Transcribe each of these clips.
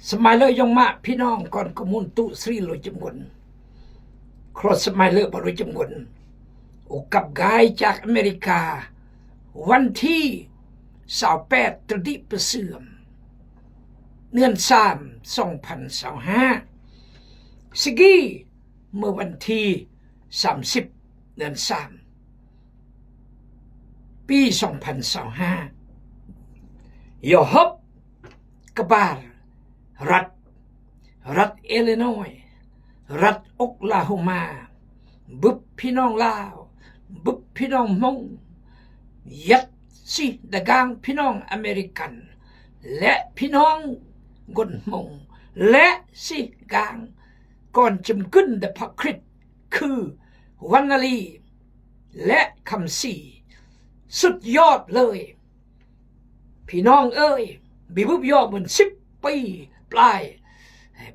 สมัยเลยยงมาพี่น้องก่อนกมุนตุสรีลอยจมวนครอสมัยเลยบรอยจมวนโอกับกายจากอเมริกาวันที่28ตรดิประเสื่อมเดือน3 2025สกีเมื่อวันที่30เดือน3ปี2025ยอฮบกบาลรัฐอิลลินอยส์รัฐโอคลาโฮมาบุบพี่น้องลาวบุบพี่น้องมงยัดสิดะกางพี่น้องอเมริกันและพี่น้องกนมงและสิกางก่อนจำกึนเดพคริตคือวรรณลีและคำสีสุดยอดเลยพี่น้องเอ้ยบิบุบยอเหมือน10 ปีปลาย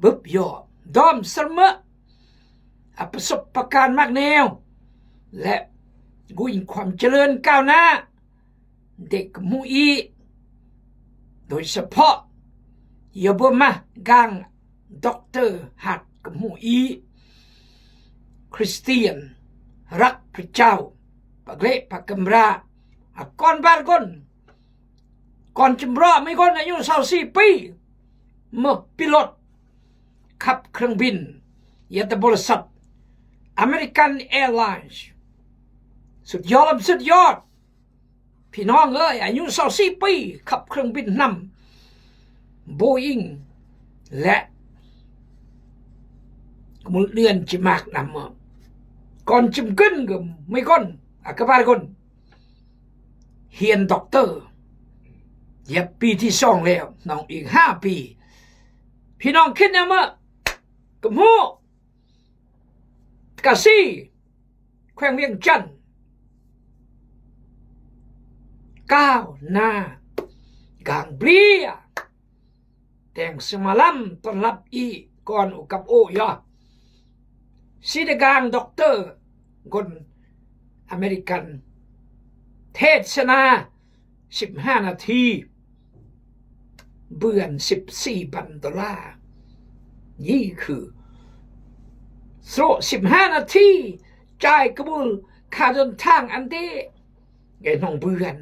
บุบยอดอมเสมอประสบการณ์มากแนวและกุยความเจริญก้าวหน้าเด็กมูอีโดยเฉพาะยบมากางด็อกเตอร์หัดกับมูอีคริสเตียนรักพระเจ้าปะเกะปะกำราก่อนบ้านก่อนจำรอไม่ก่อนอายุ24 ปีเมื่อปิโลตขับเครื่องบินยานบริษัทอเมริกันแอร์ไลน์สุดยอดพี่น้องเอ้ยอายุ24 ปีขับเครื่องบินนำโบอิงและมุลเดือนจิมากนำก่อนจิมกึนก็ไม่ก่อนกบาลก่อนเฮียนด็อกเตอร์ยับปีที่2แล้วน้องอีก5 ปีพี่น้องคิดนะมั้ยกับหูกะซี่แขวงเวียงจันทน์ก้าวหน้ากางเบลียแต่งสมาลัมต้อนรับอีก่อนกับโอยอสิดกางด็อกเตอร์คนอเมริกันเทศนา15 นาทีเบือน$14,000นี่คือโซ่15 นาทีจ่ายกระบุลค่าเดินทางอันเดไงน้องเบือน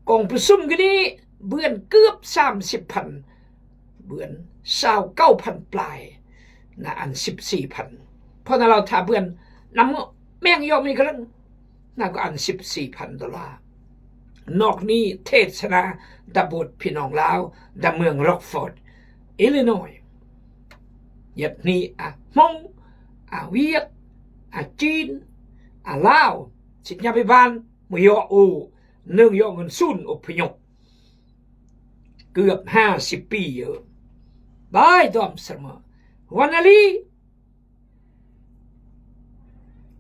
กองประชุมกันนี้เบือนเกือบ30,000เบือน29,000ปลายนะอัน14,000เพราะนั้นเราถ้าเบือนนำแม่งยอมมีกันน่าก็อัน$14,000นอกนี้เทศนาดาบทพี่น้องลาวดาเมืองร็อกฟอร์ดอิลลินอยส์ยัดนี้มงเวียดจีนลาวสิญญาพิบาลมยอเนื่องยอเงินสุนอพยพเกือบ50 ปีเยอะบายดอมเสมอวันนี้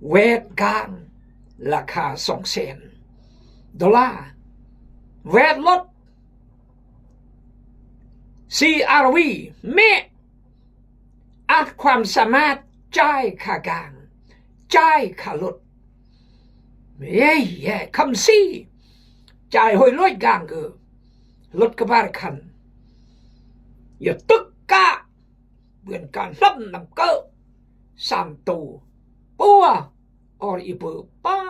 เวทกลางราคา$200,000เวทลด CRV เมอาจความสามารถจ่ายค่ากลางจ่ายค่ารถคำซี่จ่ายหอยร้อยกลางเกอรถกระบะคันอย่าตึกกะเบือนการรับนำเกอ3 ตัวปัวอออีเบอร์เป้า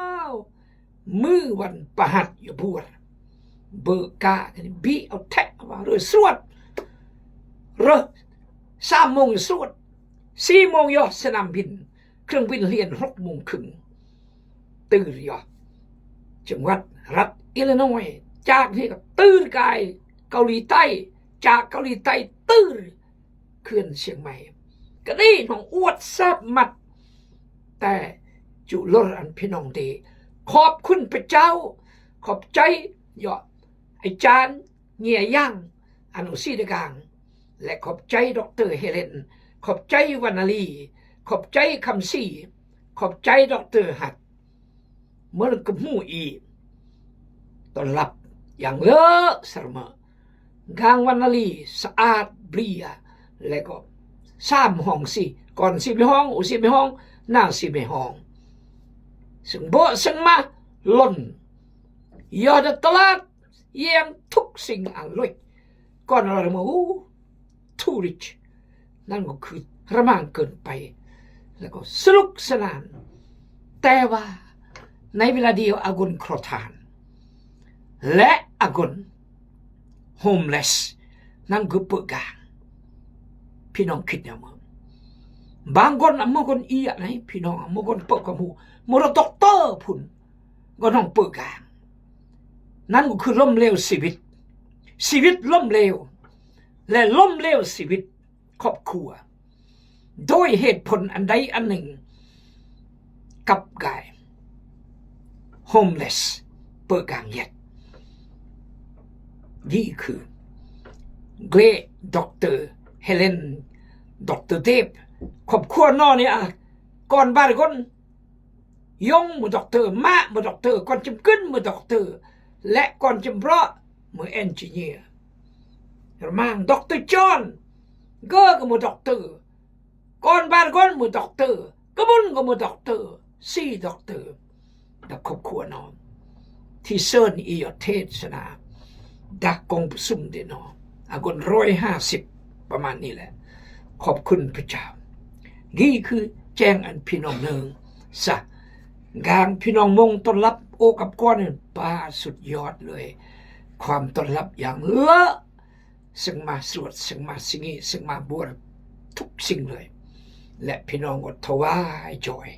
มือวันประหัดอยู่บัวเบอร์กาบีเอาแทะมาเรือสวดเรือ3 โมงสวด4 โมงยอสนามบินเครื่องบินเรียน6 โมงครึ่งตื่นยอจังหวัดรัฐอิลลินอยส์จากนี่ก็ตื่นกายเกาหลีใต้จากเกาหลีใต้ตื่นเขื่อนเชียงใหม่ก็ได้น้องอวดแซ่บมัดแต่จุลอันพี่น้องเดขอบคุณพระเจ้าขอบใจยอไอจานเงียย่างอนุสีดกางและขอบใจดรเฮเลนขอบใจวรรณลีขอบใจคำสีขอบใจดรหัดเมื่อกับหูอีต้อนรับอย่างเลอะเสมอกางวรรณลีสะอาดเบลียและก็3 ห้องสิก่อน10 ห้อง10 ห้องหน้า10 ห้องซึ่งโบซึ่งมาล้นยอดตลาดเยี่ยมทุกสิ่งอร่อยก่อนเรามา too rich นั่นก็คือระมางเกินไปแล้วก็สนุกสนานแต่ว่าในเวลาเดียวอากุนครอทานและอากุนโฮมเลสนั่นคือเปิดกางพี่น้องคิดอย่างมั้งบางคนบางคนอีอะไรพี่น้องบางคนเปิดกับหูมรดกเตอร์พุ่นก็น้องเปิดกางนั่นก็คือล้มเหลวชีวิตล้มเหลวและล้มเหลวชีวิตครอบครัวโดยเหตุผลอันใดอันหนึ่งกับกาย homeless เปิดกางเย็ดนี่คือเกรดด็อกเตอร์เฮเลนด็อกเตอร์เทพครอบครัวนอเนี่ยก่อนบ้านคนยงมือด็อกเตอร์มามือด็อกเตอร์ก่อนจำขึ้นมือด็อกเตอร์และก่อนจำเพาะมือเอนจิเนียร์มั่งด็อกเตอร์จอห์นก็มือด็อกเตอร์ก่อนบ้านคนมือด็อกเตอร์ก็มุนก็มือด็อกเตอร์สี่ด็อกเตอร์ดับครอบครัวนอนที่เซิร์นอียอเทศนาดักกองประชุมเดนออากน150ประมาณนี้แหละขอบคุณพระเจ้านี่คือแจ้งอันพี่น้องเนืองสะงานพี่น้องมงต้อนรับโอกับก้อนนี่ป้าสุดยอดเลยความต้อนรับอย่างเลอะซึ่งมาสวดซึ่งมาสิ่งนี้ซึ่งมาบวชทุกสิ่งเลยและพี่น้องก็ถวายจอย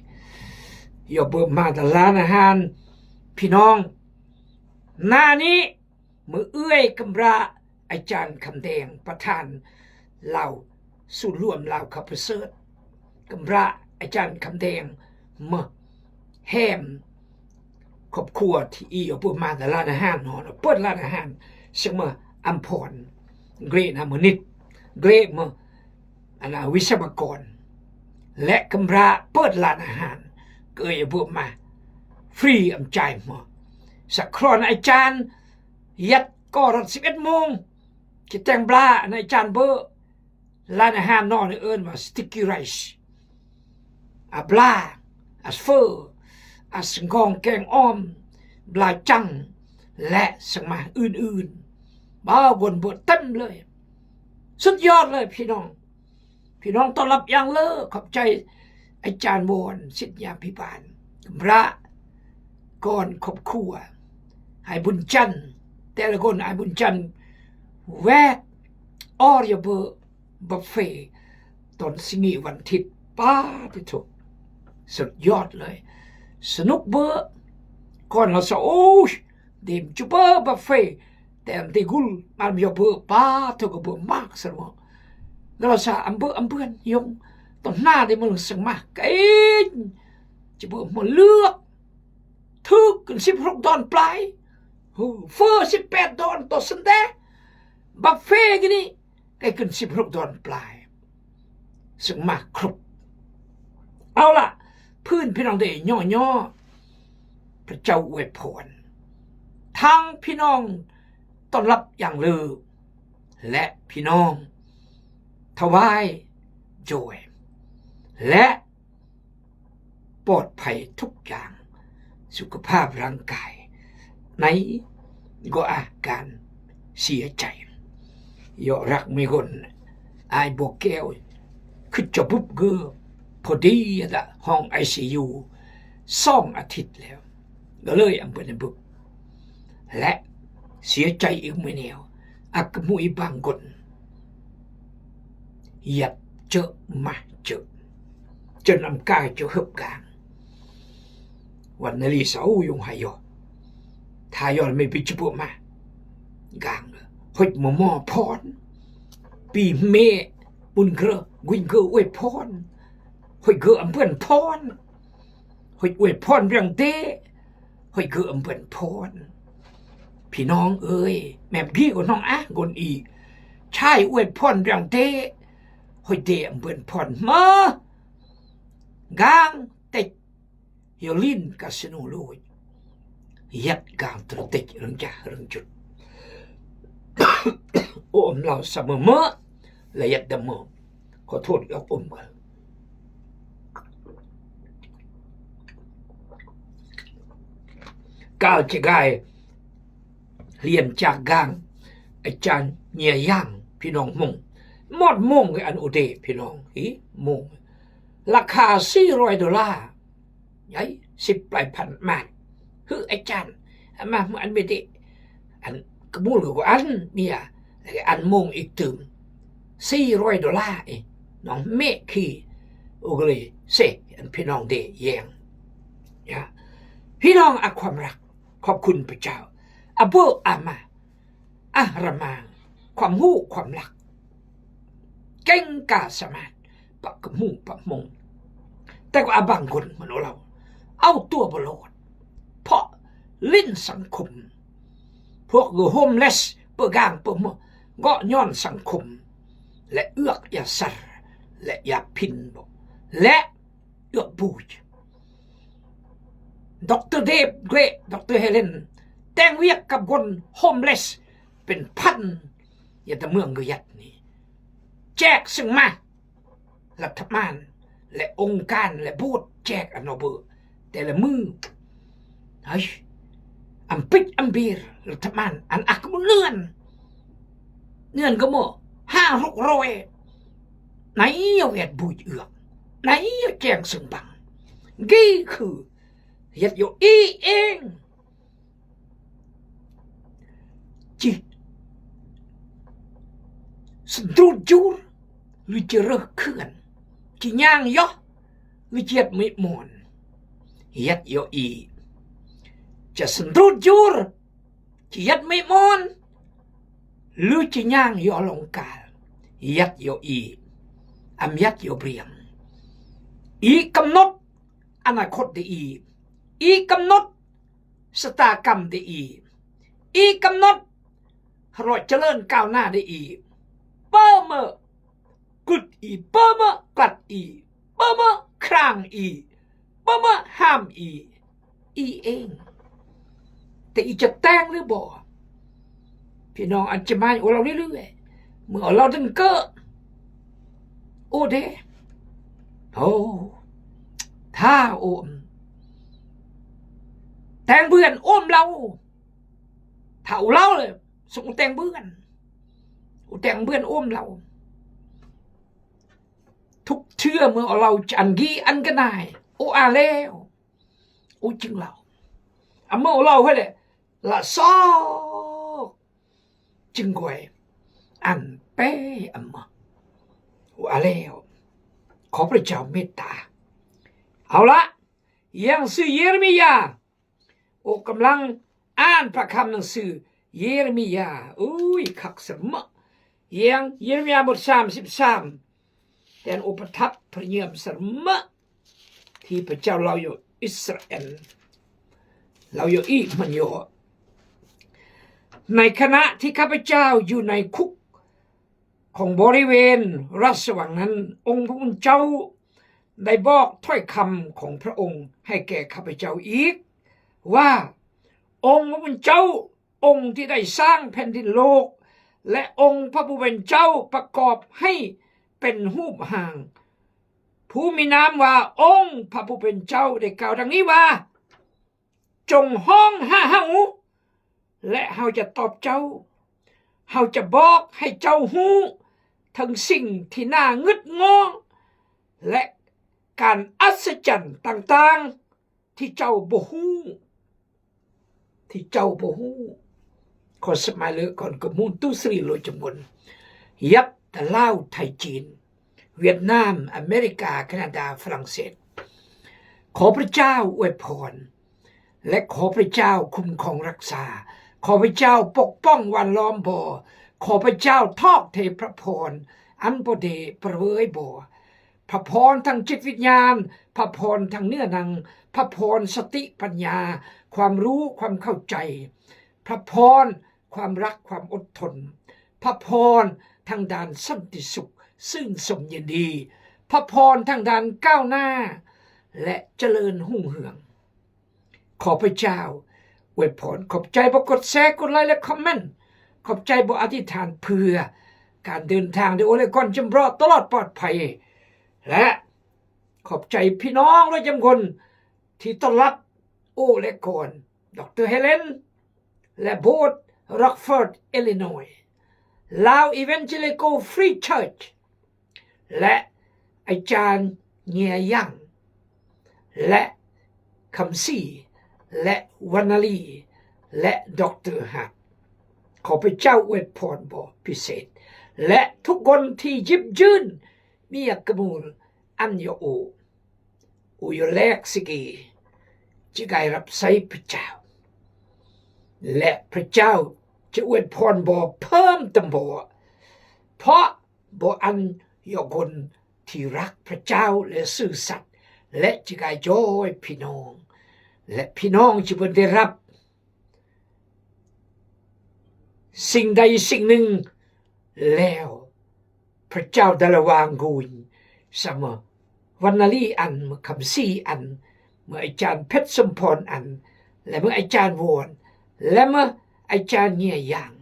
อย่าเบิ่มมาแต่ร้านอาหารพี่น้องหน้านี้มือเอื้อยกำราอาจารย์คำแดงประธานเหล่าสู่ร่วมเหล่าขับเสดกำราอาจารย์คำแดงมาแฮมครอบครัวที่อีเอาปุ่มาแต่ร้านอาหารหอเปิดร้านอาหารซึ่งมาอัมพรเกรดนะมือนิดเกรดมาอันวิศวกรและกำราเปิดร้านอาหารเกยเอาปุ่มาฟรีอัมใจมาสักครอนอาจารย์ยัดก็รถ11 โมงจะแต่งปลาในจานเบอร์ร้านอาหารนอนเอิญว่าสติกกี้ไรซ์อาปลาอาเฟอร์อาสังกองแกงอ้อมปลาจังและสังมาอื่นๆบ้าวนบดเต็มเลยสุดยอดเลยพี่น้องต้อนรับอย่างเลิศขอบใจอาจารย์โมนสิทธยาพิบาลพระก่อนครอบครัวให้บุญจันทร์แต่ละคนให้บุญจันทร์แวกออริเบอร์บุฟเฟ่ตอนสิงีวันอาทิตย์ป้าที่ถูกสุดยอดเลยสนุกเบอร์ก่อนเราสะโอ้เดมจูเบอร์บุฟเฟ่แต่อันที่กุลมันมีเบอร์ป้าถูกเบอร์มากสมองเราสะอันเบอร์อันเพื่อนยงตอนหน้าได้มันสังมากเอ็นจะเบอร์มันเลือกถึกกัน$16ปลายเฟอร์$18ต่อสันเดย์บัฟเฟ่กันนี่ได้กัน$16ปลายซึ่งมากครบเอาล่ะพื้นพี่น้องได้ย่อพระเจ้าอวยพรทั้งพี่น้องต้อนรับอย่างลือและพี่น้องถวายโจยและปลอดภัยทุกอย่างสุขภาพร่างกายในก็อาการเสียใจยอรักไม่คนไอ้บอกแก้วคือจะปุ๊บเกือพอดีละห้องICU2 อาทิตย์แล้วก็เลยอำเภอบุกและเสียใจอีกไม่แนวอักมุยบางคนหยัดเจอมาเจอจนอำกายจะหึบกลางวันนาลีเสายุงหายอทายอนไม่ปิจบุมากางหดมอมอพรปีเมบุญเกลือกุญเกลืออวยพรหดเกลืออำเพื่อนพรหดอวยพรเรื่องเต้หดเกลืออำเพื่อนพรพี่น้องเอ้ยแม่พี่กับน้องคนอีกชายอวยพรเรื่องเต้หดเต้อำเพื่อนพรมากางเต็กยอลินกาสโนโลยยัดกางตรติกเรื่องจ่าเรื่องจุดโอมเราเสมอเมื่อละยัดดมขอโทษกับอมกันก้าวจะกายเรียนจากกางอาจารย์เนียย่างพี่น้องมง หมดมงกับอันอุเดพี่น้องอีมงราคา$400ยัย10 ปลายพันบาทคืออาจารย์มาอันไม่ได้อันกระมูลกับอันเมียอันมงอีกถึง$400เองน้องเมฆขี้โอ้เลยเสอันพี่น้องเดแยงนะพี่น้องอาความรักขอบคุณพระเจ้าอาโบอามาอาระมาความหู้ความรักเก่งกาสมาธิปะกมูปะมงแต่ก็บางคนมนุษย์เราเอาตัวบลอดเพราะลิ้นสังคมพวกโฮมเลสเปิดกางเปิดมือก็ย้อนสังคมและเอือกยาสรและยาพินบและเอือกบูจดรเดฟเกรดรเฮเลนแต่งเวียกกับคนโฮมเลสเป็นพันอย่าแต่เมืองก็ยัดนี่แจกซึ่งมารัฐบาลและองค์การและบูธแจกอันโนเบอร์แต่ละมือเฮ้ยอัมปิดอัมบีร์รัฐบาลอันอักมุเนื่อนก็โม่500-600ไหนเอาเวียดบูจเอือกไหนเอาแจกซึ่งบังกี่คือยัดอยู่อีเองจีสนดูจูรหรือจะเลิกเคลื่อนจีย่างย่อหรือเจ็ดไม่หมอนยัดอยู่อีจะสนดูจูรจียัดไม่หมอนหรือจีย่างย่อลงกาลยัดอยู่อีอำยัดอยู่เปลี่ยงอีกำหนดอนาคตได้อีกำหนดสตากรรมได้อีกำหนดรอยเจริญก้าวหน้าได้เปิ่มกุดเปิ่มกัดเปิ่มครางเปิ่มห้ามเองแต่จะแต่งหรือบ่พี่น้องอาจจะมาของเราเรื่อยๆเมื่อเราดึงเกิดโอ้เด้โอ้ถ้าโอมแต่งเบื่อนโอมเราเท่าเราเลยส่งแต่งเบื่อนโอมเราทุกเชื่อเมื่อเราจันกีอันกันนายโออาแล้วโอจึงเราเมื่อเราให้เลยละซอกจึงกวยอันเป้มาโออาแล้วขอพระเจ้าเมตตาเอาละยังสื่อเยเรมียาโอกำลังอ่านพระคำหนังสือเยเรมียาอุ้ยขักสมะยังเยเรมียาบท33แต่อุปทัพพระเยี่ยมสมะที่พระเจ้าเราอยู่อิสราเอลเราอยู่อีมันอยู่ในขณะที่ข้าพเจ้าอยู่ในคุกของบริเวณราชวังนั้นองค์พระผู้เป็นเจ้าได้บอกถ้อยคำของพระองค์ให้แก่ข้าพเจ้าอีกว่าองค์พระผู้เป็นเจ้าองค์ที่ได้สร้างแผ่นดินโลกและองค์พระผู้เป็นเจ้าประกอบให้เป็นรูปห่างผู้มีนามว่าองค์พระผู้เป็นเจ้าได้กล่าวดังนี้ว่าจงห้องหาเฮาและเฮาจะตอบเจ้าเฮาจะบอกให้เจ้าฮู้ทั้งสิ่งที่น่างึดงอและการอัศจรรย์ต่างๆที่เจ้าบ่ฮู้ขอสมัยเลยก่อนกมูลตู้สรีโลจมนยับแต่ลาวไทยจีนเวียดนามอเมริกาแคนาดาฝรั่งเศสขอพระเจ้าอวยพรและขอพระเจ้าคุ้มครองรักษาขอพระเจ้าปกป้องวันล้อมบ่อขอพระเจ้าทอดเทพระพรอันบ่ได้ประเวยบ่พระพรทางจิตวิญญาณพระพรทางเนื้อหนังพระพรสติปัญญาความรู้ความเข้าใจพระพรความรักความอดทนพระพรทางด้านสันติสุขซึ่งสมยินดีพระพรทางด้านก้าวหน้าและเจริญหุ่งเหืองขอพระเจ้าอวยพรขอบใจบ่กดแชร์กดไลค์และคอมเมนต์ขอบใจบ่อธิษฐานเพื่อการเดินทางโดยโอเลกอนจำรอดตลอดปลอดภัยและขอบใจพี่น้องและจำคนที่ต้อนรับโอเลกอนดรเฮเลนและโบสถ์ร็อกฟอร์ดอิลลินอยส์ Lao Evangelical Free Church และอาจารย์เงียยังและคำซี่และวรรณลีและดร.ฮักขอพระเจ้าอวยพรบพิเศษและทุกคนที่ยิบยื่นมีกมูลอันยโออุยแลกสิกีจะได้รับใช้พระเจ้าและพระเจ้าจะอวยพรบเพิ่มเติมบเพราะบอันยคนที่รักพระเจ้าและซื่อสัตย์และจะได้จอยพี่น้องและพี่น้องจะได้รับสิ่งใดสิ่งหนึ่งแล้วพระเจ้าได้ระวางกุยเสมอวรรณลีอันเมื่อคำซี่อันเมื่ออาจารย์เพชรสมพรอันและเมื่ออาจารย์วอนและเมื่ออาจารย์เงียยัง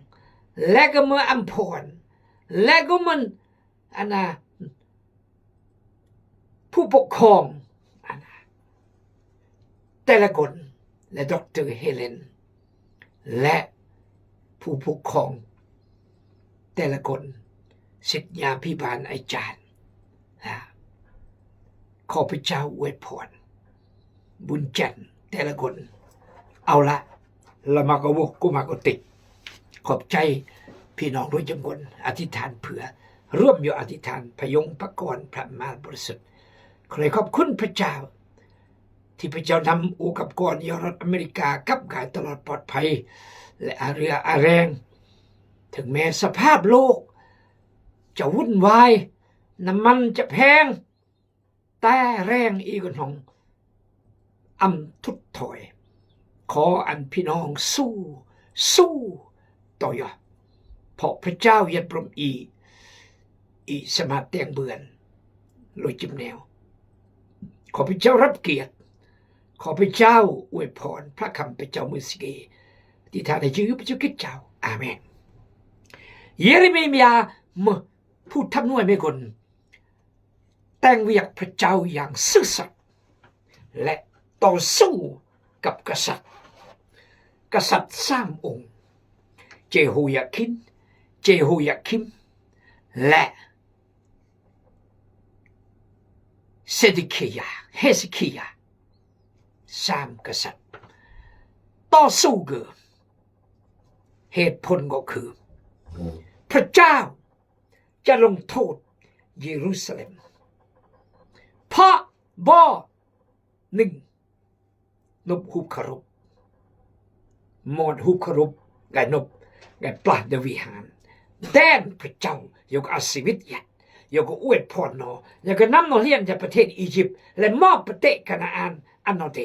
และก็เมื่ออัมพรและก็มันผู้ปกครองแต่ละคนและดร.เฮเลนและผู้ปกครองแต่ละคนศิษยาพิบาลอาจารย์ขอพระเจ้าอวยพรบุญจันทร์แต่ละคนเอาละละมากวกกุมากติขอบใจพี่น้องด้วยจำนวนอธิษฐานเผื่อร่วมอยู่อธิษฐานพยงพระกรพระมารบริสุทธิ์ขอขอบคุณพระเจ้าที่พระเจ้านำอูกับกรยรัฐอเมริกากับกายตลอดปลอดภัยและอาเรืออาแรงถึงแม้สภาพโลกจะวุ่นวายน้ำมันจะแพงแต่แรงอีกหนองทุดถอยขออันพี่น้องสู้ต่อยอดเพราะพระเจ้ายัดปรมอีสมาเตียงเบือนลอยจิ้มแนวขอพระเจ้ารับเกียรติขอพระเจ้าอวยพรพระคำพระเจ้ามือสเกที่ท่านได้ชื่อพระเจ้าคิดเจ้าอาเมนเยเรมียาผู้ทำนวยไม่คนแต่งเวียกพระเจ้าอย่างซื่อสัตย์และต่อสู้กับกษัตริย์3 องค์เจโฮยาคิมและเฮสคิยา3 กษัตริย์ต่อสู้กันเหตุผลก็คือพระเจ้าจะลงโทษเยรูซาเล็มเพราะ1นบหุบคารบมอดหุบคารบไก่นบไก่ปลาดวิหารแดนพระเจ้ายกอาศิวิตยัดยกอวยพรนอยกนำนอเลียนจากประเทศอียิปต์และมอบประเทศกานาอันนอเด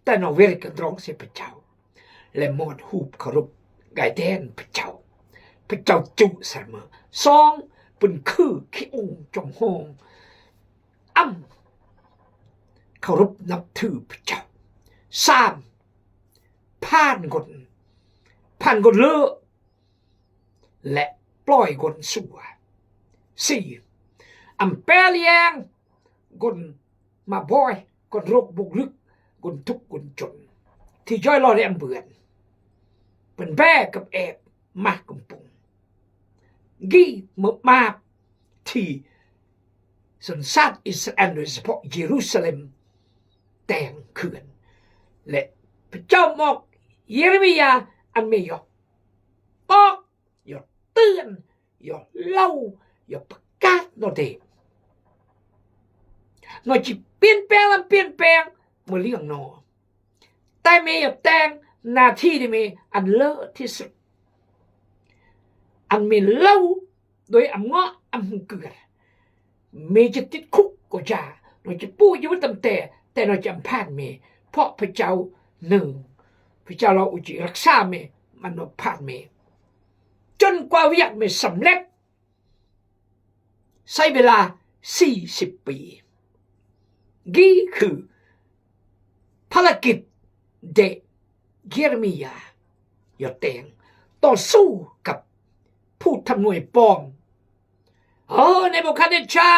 แต่นอเวริกันร้องเสียพระเจ้าและมอดหุบคารบไก่แดนพระเจ้าจุเสมอ2เป็นคือขี้องจงหงเคารพนับถือพระเจ้า3ผ่านคนเลอะและปล่อยคนสัว4แปรเลียงคนมาบ่อยคนโรคบุกลึกคนทุกข์คนจนที่ย่อยรอได้เบื่อเป็นแบ่กับแอบมากกุมปุงกี่มาที่สันชาติอิสราเอลโดยเฉพาะเยรูซาเล็มแต่งเขื่อนและพระเจ้ามอกเยเรมียาอันไม่ยอมบอกอย่าเตือนอย่าเล่าอย่าประกาศโนเดหน่อยจิเปลี่ยนแปลงเมื่อเรื่องนอแต่ไม่อย่าแต่งหน้าที่ที่มีอันเลอะที่สุดอันมีเล่าโดยเงาะเกลือมีจะติดคุกก็จะหน่อยจะปู้อยู่ตั้งแต่หน่อยจะผ่านเมเพราะพระเจ้าพระเจ้าเราอุจิรักษาเมมันผ่านเมจนกว่าวิญญาณเมสำเร็จใช้เวลา40 ปีนี่คือภารกิจเด็กเยเรมียาอย่าแต่งต่อสู้กับผู้ทำหน่วยปลอมในบุคาเนชา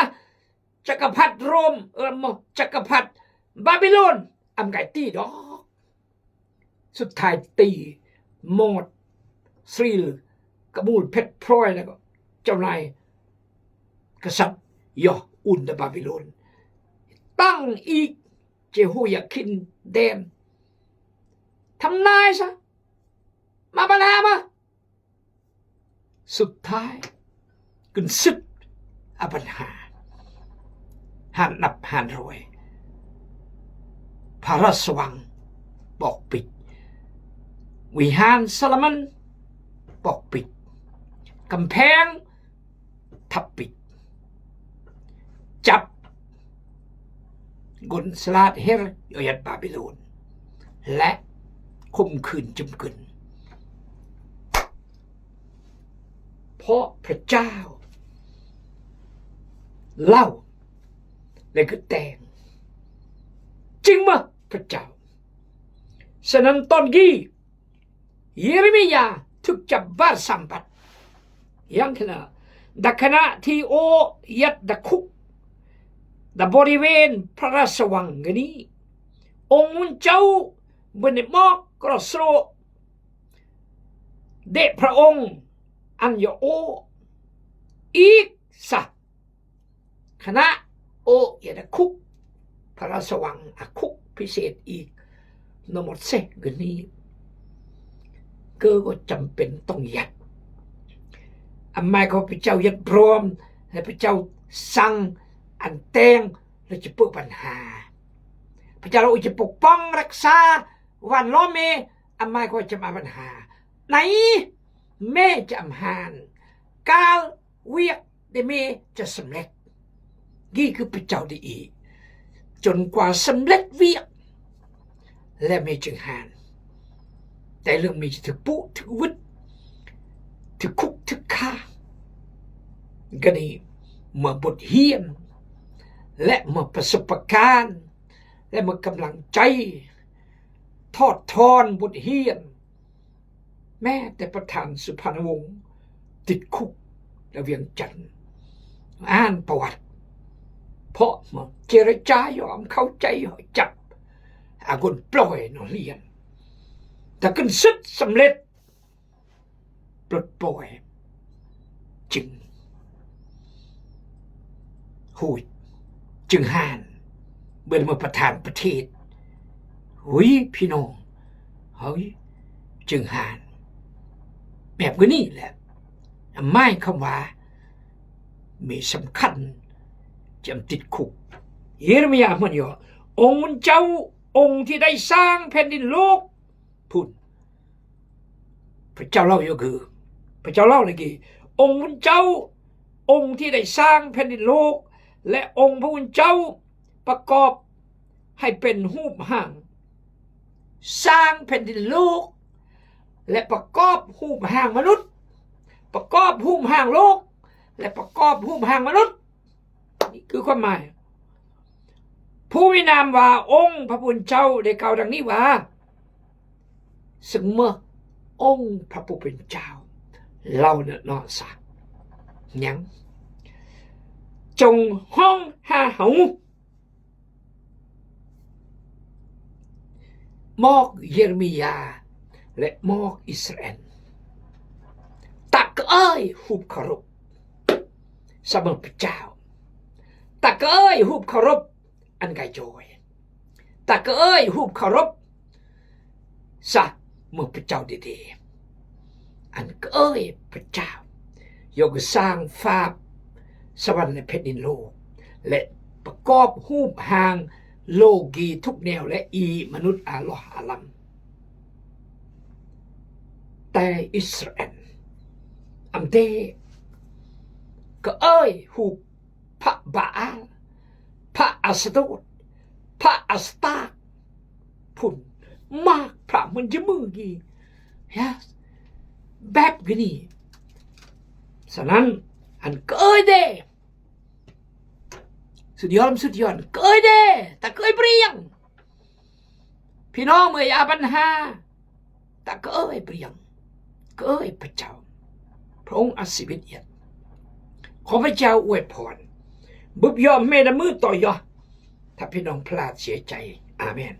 จักรพรรดิโรมจักรพรรดิบาบิโลนไก่ตีดอกสุดท้ายตีหมดสรีล กระมูลเพชรพลอยแล้วก็เจ้านายกษัตริย์ยออุนเดบาบิโลนตั้งอีกเจโฮยาคินเดมทำนายซะมาปัญหามาสุดท้ายกุนซึกอปัญหาหันนับหันรวยพระราชวังบอกปิดวิหารซาลมันบอกปิดกำแพงทับปิดจับกุนสลาดเฮรยยัดบาบิโลนและข่มขืนจุมกึนเพราะพระเจ้าเล่าและก็แต่งจริงมั้ยพระเจ้าฉะนั้นตอนกี้เยเรมียาถูกจับบาดสัมปัตยังขณะดักขณะที่โอยัดดักคุกดับบริเวณพระราชวังนี้องค์เจ้าบนมอกกระโสเดพระองค์อันยโออีกสักคณะโอยัดคุกพระราชวังอคุกพิเศษอีกนมดเซกนี้ก็จำเป็นต้องยัดอำมาตย์ของพระเจ้ายัดพร้อมให้พระเจ้าสั่งอันแต่งและจะเปิดปัญหาพระเจ้าเราจะปกป้องรักษาวันล้อเมอำมาตย์ก็จะมาปัญหาไหนแม่จะอำหารกาลเวียกเดเมจะสำเร็จนี่คือพระเจ้าดีอีจนกว่าสำเร็จเวียกและไม่จึงหารแต่เรื่องมีถึงปุ๊ถึงวุฒถึงคุกถึงฆ่าก็นี่เมื่อบทเรียนและเมื่อประสบการณ์และเมื่อกำลังใจทอดทอนบทเรียนแม้แต่ประธานสุพรรณวงศ์ติดคุกและเวียงจันทร์อ่านประวัติเพราะเมื่อเจรจายอมเข้าใจจับอากุนปล่อยนอเรียนแต่กันสุดสำเร็จปลดปล่อยจึงหูจึงห่านเมื่อมาประธานประเทศหุยพี่น้องเฮ้ยจึงห่านแบบนี้แหละไม่คำว่ามีสำคัญจำติดคุกเยเรมียามันอยู่องค์เจ้าองค์ที่ได้สร้างแผ่นดินโลกพูดพระเจ้าเล่าอยู่คือพระเจ้าเล่าเลยกี่องค์เจ้าองค์ที่ได้สร้างแผ่นดินโลกและองค์พระผู้เจ้าประกอบให้เป็นรูปห่างสร้างแผ่นดินโลกและประกอบรูปห่างมนุษย์ประกอบรูปห่างโลกและประกอบรูปห่างมนุษย์นี่คือความหมายผู้มีนามว่าองค์พระผู้เป็นเจ้าได้กล่าวดังนี้ว่าซึ่งเมื่อองค์พระผู้เป็นเจ้าเราเนี่ยเนาะสักยังจงห้องหาเหามอกเยเรมียาและมอกอิสราเอลตักเอ้ยหุบเคารพเสมอพระเจ้าตักเอ้ยหุบเคารพอันไกจอยตักเอ้ยหุบเคารพซะเมื่อพระเจ้าดีๆอันเอ้ยพระเจ้ายกสร้างฟ้าสวรรค์และแผ่นดินโลกและประกอบรูปห่างโลกีทุกแนวและอีมนุษย์อาลอฮ์อาลัมแต่อิสราเอลอัมเดก็เอ้ยหูพระบาอาลพระอัสโดดพระอัสตาพุ่นมากพระมันจะมือกี่แบบนี้ฉะนั้นอันเกยเดสุดยอดเกยเดแต่เกยเปรียงพี่น้องเมื่อยาปัญหาแต่เกยเปรียงเกยพระเจ้าพระองค์อัศวินเอียดขอพระเจ้าอวยพรบุบยอมเมตมือต่อยอถ้าพี่น้องพลาดเสียใจอาเมน